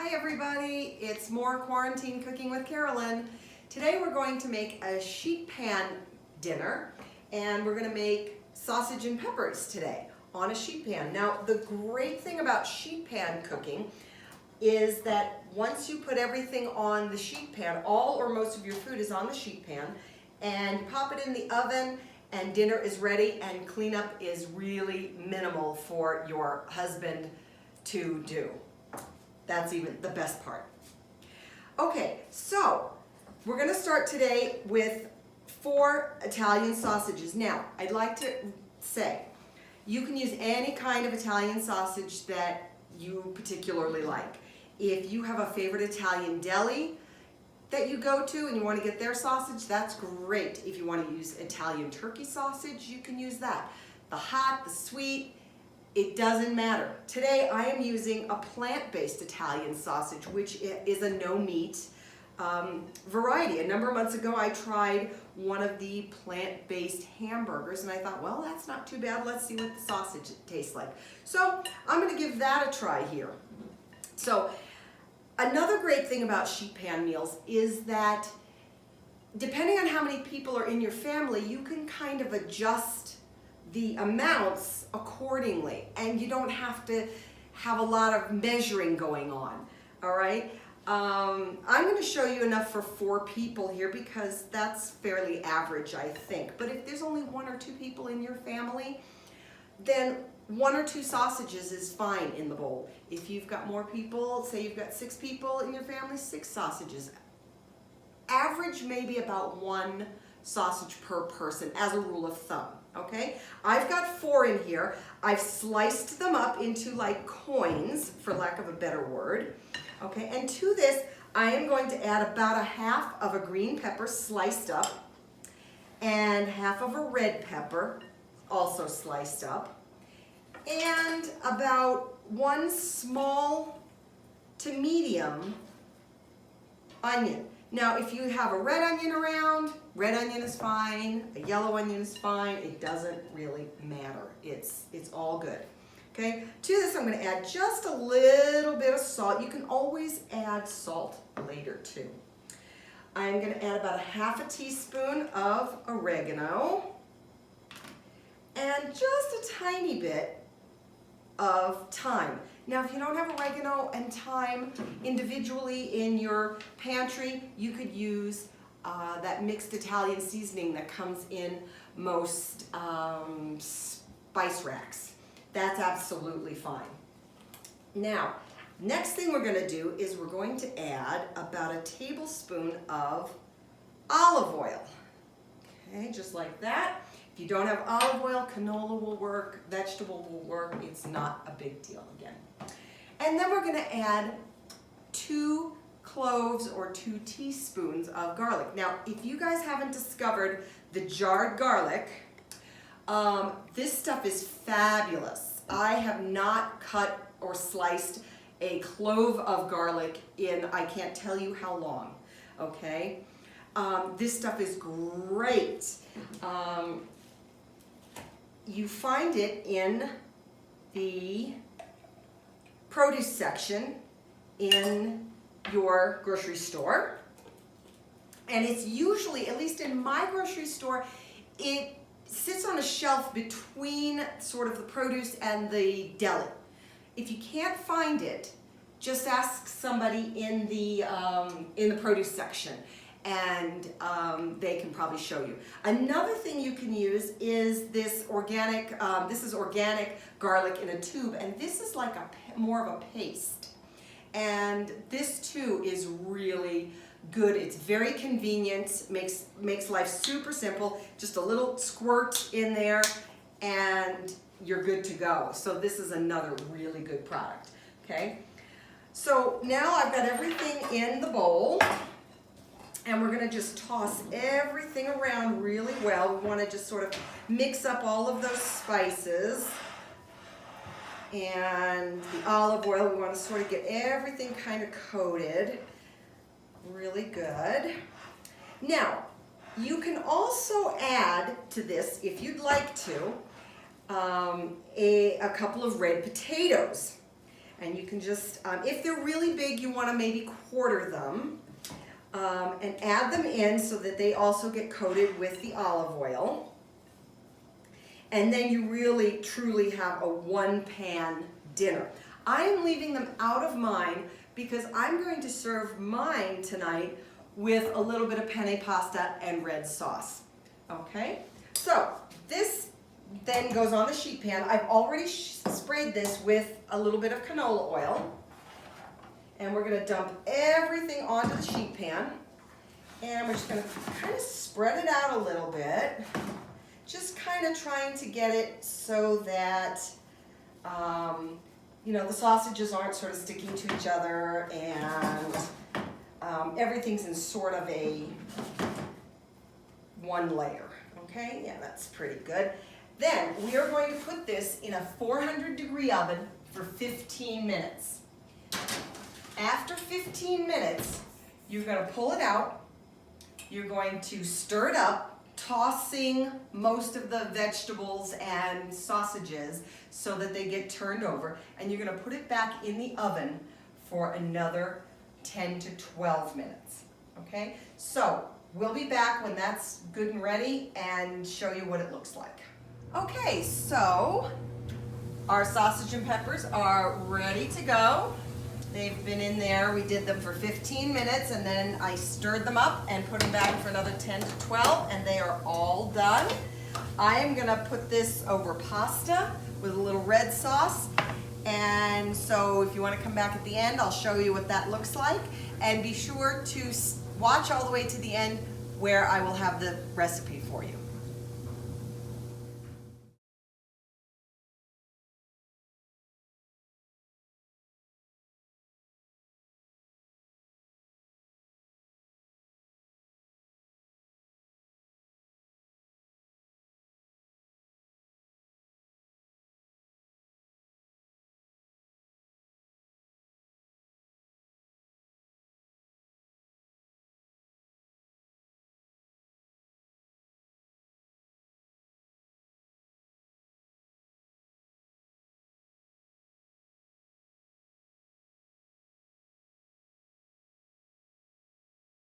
Hi everybody, it's more quarantine cooking with Carolyn. Today we're going to make a sheet pan dinner and we're going to make sausage and peppers today on a sheet pan. Now the great thing about sheet pan cooking is that once you put everything on the sheet pan, all or most of your food is on the sheet pan, and you pop it in the oven and dinner is ready and cleanup is really minimal for your husband to do. That's even the best part. Okay, so we're gonna start today with 4 Italian sausages. Now, I'd like to say, you can use any kind of Italian sausage that you particularly like. If you have a favorite Italian deli that you go to and you want to get their sausage, that's great. If you want to use Italian turkey sausage, you can use that. The hot, the sweet, it doesn't matter. Today I am using a plant-based Italian sausage, which is a no-meat variety. A number of months ago I tried one of the plant-based hamburgers and I thought, well, that's not too bad. Let's see what the sausage tastes like. So I'm going to give that a try here. So another great thing about sheet pan meals is that depending on how many people are in your family, you can kind of adjust the amounts accordingly, and you don't have to have a lot of measuring going on, all right? I'm going to show you enough for 4 people here because that's fairly average, I think. But if there's only 1 or 2 people in your family, then 1 or 2 sausages is fine in the bowl. If you've got more people, say you've got 6 people in your family, 6 sausages. Average maybe about 1 sausage per person as a rule of thumb. Okay, I've got 4 in here. I've sliced them up into like coins, for lack of a better word. Okay, and to this, I am going to add about a half of a green pepper sliced up and half of a red pepper also sliced up and about 1 small to medium onion. Now, if you have a red onion around, red onion is fine, a yellow onion is fine, it doesn't really matter. It's all good. Okay, to this I'm going to add just a little bit of salt. You can always add salt later too. I'm going to add about a half a teaspoon of oregano and just a tiny bit of thyme. Now, if you don't have oregano and thyme individually in your pantry, you could use that mixed Italian seasoning that comes in most spice racks. That's absolutely fine. Now, next thing we're going to do is we're going to add about a tablespoon of olive oil. Okay, just like that. If you don't have olive oil, canola will work, vegetable will work. It's not a big deal again. And then we're going to add 2 cloves or 2 teaspoons of garlic. Now, if you guys haven't discovered the jarred garlic, this stuff is fabulous. I have not cut or sliced a clove of garlic in I can't tell you how long, okay? This stuff is great. You find it in the produce section in your grocery store, and it's usually, at least in my grocery store, it sits on a shelf between sort of the produce and the deli. If you can't find it, just ask somebody in the produce section and they can probably show you. Another thing you can use is this organic, this is organic garlic in a tube, and this is like more of a paste. And this too is really good. It's very convenient, makes life super simple. Just a little squirt in there and you're good to go. So this is another really good product, okay? So now I've got everything in the bowl. And we're going to just toss everything around really well. We want to just sort of mix up all of those spices. And the olive oil, we want to sort of get everything kind of coated. Really good. Now, you can also add to this, if you'd like to, a couple of red potatoes. And you can just, if they're really big, you want to maybe quarter them and add them in so that they also get coated with the olive oil. And then you really, truly have a one-pan dinner. I am leaving them out of mine because I'm going to serve mine tonight with a little bit of penne pasta and red sauce. Okay, so this then goes on the sheet pan. I've already sprayed this with a little bit of canola oil. And we're gonna dump everything onto the sheet pan. And we're just gonna kind of spread it out a little bit. Just kind of trying to get it so that, you know, the sausages aren't sort of sticking to each other and everything's in sort of a one layer. Okay, yeah, that's pretty good. Then we are going to put this in a 400-degree oven for 15 minutes. After 15 minutes, you're going to pull it out. You're going to stir it up, tossing most of the vegetables and sausages so that they get turned over. And you're going to put it back in the oven for another 10 to 12 minutes. Okay? So we'll be back when that's good and ready and show you what it looks like. Okay, so our sausage and peppers are ready to go. They've been in there. We did them for 15 minutes and then I stirred them up and put them back for another 10 to 12 and they are all done. I am gonna put this over pasta with a little red sauce. And so if you wanna come back at the end, I'll show you what that looks like. And be sure to watch all the way to the end where I will have the recipe for you.